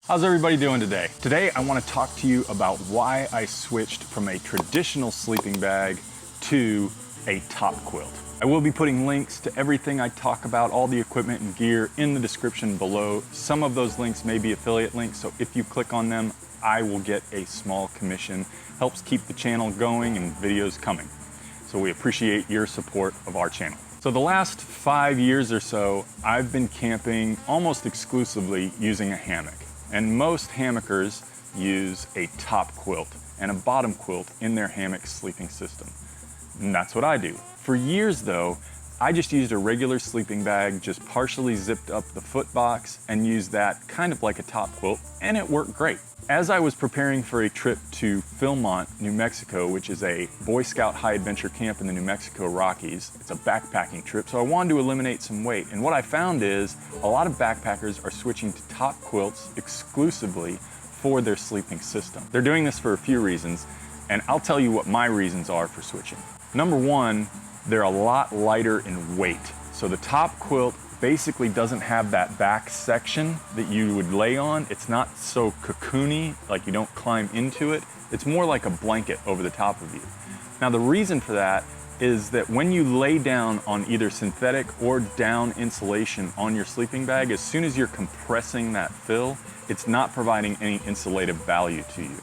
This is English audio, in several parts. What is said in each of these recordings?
How's everybody doing today? Today I want to talk to you about why I switched from a traditional sleeping bag to a top quilt. I will be putting links to everything I talk about, all the equipment and gear, in the description below. Some of those links may be affiliate links, so if you click on them, I will get a small commission. Helps keep the channel going and videos coming. So we appreciate your support of our channel. So the last 5 years or so, I've been camping almost exclusively using a hammock. And most hammockers use a top quilt and a bottom quilt in their hammock sleeping system. And that's what I do. For years though, I just used a regular sleeping bag, just partially zipped up the Footbox and used that kind of like a top quilt, and it worked great. As I was preparing for a trip to Philmont, New Mexico, which is a Boy Scout high adventure camp in the New Mexico Rockies, it's a backpacking trip, so I wanted to eliminate some weight. And what I found is a lot of backpackers are switching to top quilts exclusively for their sleeping system. They're doing this for a few reasons, and I'll tell you what my reasons are for switching. Number one, they're a lot lighter in weight. So the top quilt basically doesn't have that back section that you would lay on. It's not so cocoony, like you don't climb into it. It's more like a blanket over the top of you. Now the reason for that is that when you lay down on either synthetic or down insulation on your sleeping bag, as soon as you're compressing that fill, it's not providing any insulative value to you.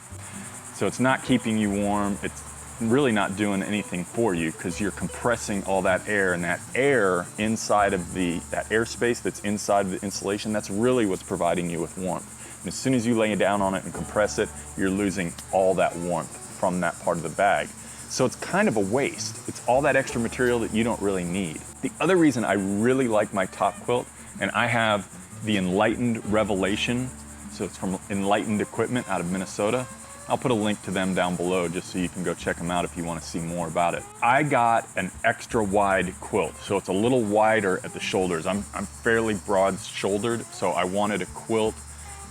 So it's not keeping you warm. It's really not doing anything for you because you're compressing all that air, and that air inside of that airspace that's inside of the insulation, that's really what's providing you with warmth. And as soon as you lay down on it and compress it, you're losing all that warmth from that part of the bag. So it's kind of a waste. It's all that extra material that you don't really need. The other reason I really like my top quilt, and I have the Enlightened Revelation, so it's from Enlightened Equipment out of Minnesota. I'll put a link to them down below just so you can go check them out if you want to see more about it. I got an extra wide quilt, so it's a little wider at the shoulders. I'm fairly broad shouldered, so I wanted a quilt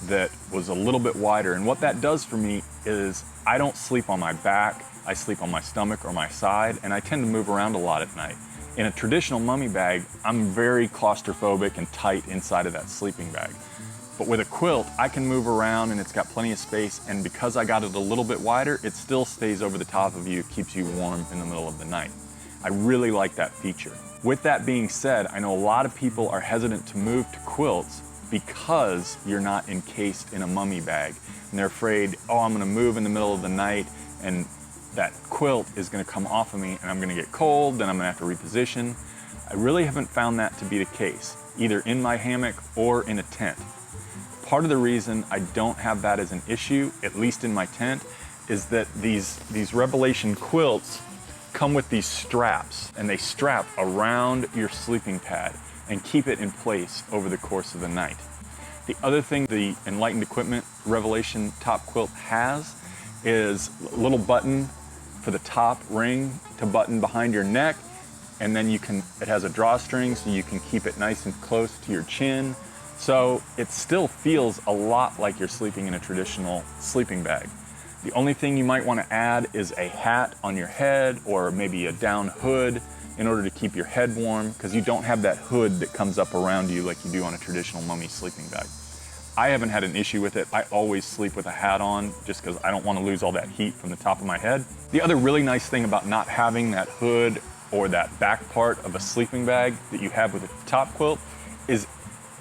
that was a little bit wider. And what that does for me is I don't sleep on my back, I sleep on my stomach or my side, and I tend to move around a lot at night. In a traditional mummy bag, I'm very claustrophobic and tight inside of that sleeping bag. But with a quilt, I can move around and it's got plenty of space, and because I got it a little bit wider, it still stays over the top of you, keeps you warm in the middle of the night. I really like that feature. With that being said, I know a lot of people are hesitant to move to quilts because you're not encased in a mummy bag. And they're afraid, oh, I'm gonna move in the middle of the night and that quilt is gonna come off of me and I'm gonna get cold, then I'm gonna have to reposition. I really haven't found that to be the case, either in my hammock or in a tent. Part of the reason I don't have that as an issue, at least in my tent, is that these Revelation quilts come with these straps, and they strap around your sleeping pad and keep it in place over the course of the night. The other thing the Enlightened Equipment Revelation top quilt has is a little button for the top ring to button behind your neck, and then it has a drawstring so you can keep it nice and close to your chin. So it still feels a lot like you're sleeping in a traditional sleeping bag. The only thing you might want to add is a hat on your head or maybe a down hood in order to keep your head warm, because you don't have that hood that comes up around you like you do on a traditional mummy sleeping bag. I haven't had an issue with it. I always sleep with a hat on just because I don't want to lose all that heat from the top of my head. The other really nice thing about not having that hood or that back part of a sleeping bag that you have with a top quilt is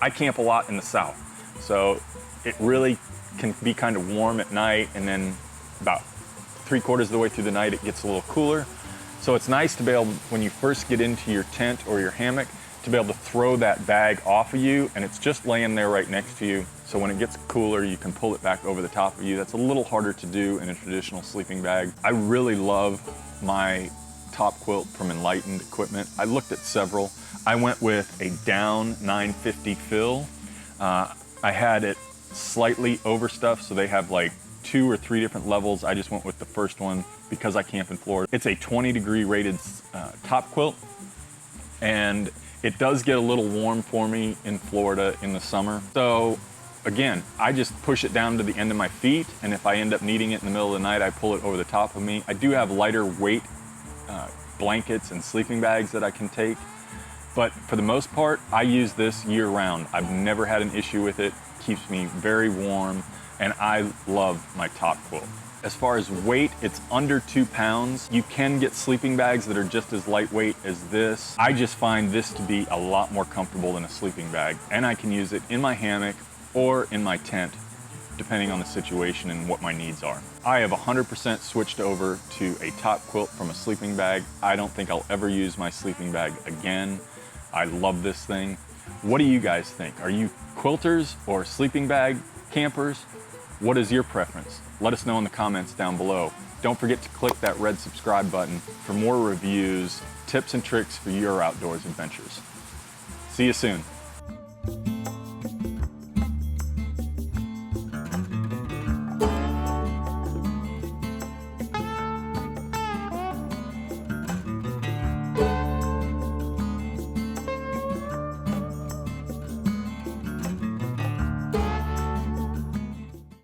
I camp a lot in the South, so it really can be kind of warm at night, and then about 3/4 of the way through the night it gets a little cooler. So it's nice to be able, when you first get into your tent or your hammock, to be able to throw that bag off of you, and it's just laying there right next to you. So when it gets cooler, you can pull it back over the top of you. That's a little harder to do in a traditional sleeping bag. I really love my top quilt from Enlightened Equipment. I looked at several. I went with a down 950 fill. I had it slightly overstuffed, so they have like 2 or 3 different levels. I just went with the first one because I camp in Florida. It's a 20-degree rated top quilt, and it does get a little warm for me in Florida in the summer. So again, I just push it down to the end of my feet, and if I end up needing it in the middle of the night, I pull it over the top of me. I do have lighter weight blankets and sleeping bags that I can take, but for the most part, I use this year round. I've never had an issue with it. keeps me very warm, and I love my top quilt. As far as weight, it's under 2 pounds. You can get sleeping bags that are just as lightweight as this. I just find this to be a lot more comfortable than a sleeping bag, and I can use it in my hammock or in my tent, depending on the situation and what my needs are. I have 100% switched over to a top quilt from a sleeping bag. I don't think I'll ever use my sleeping bag again. I love this thing. What do you guys think? Are you quilters or sleeping bag campers? What is your preference? Let us know in the comments down below. Don't forget to click that red subscribe button for more reviews, tips and tricks for your outdoors adventures. See you soon.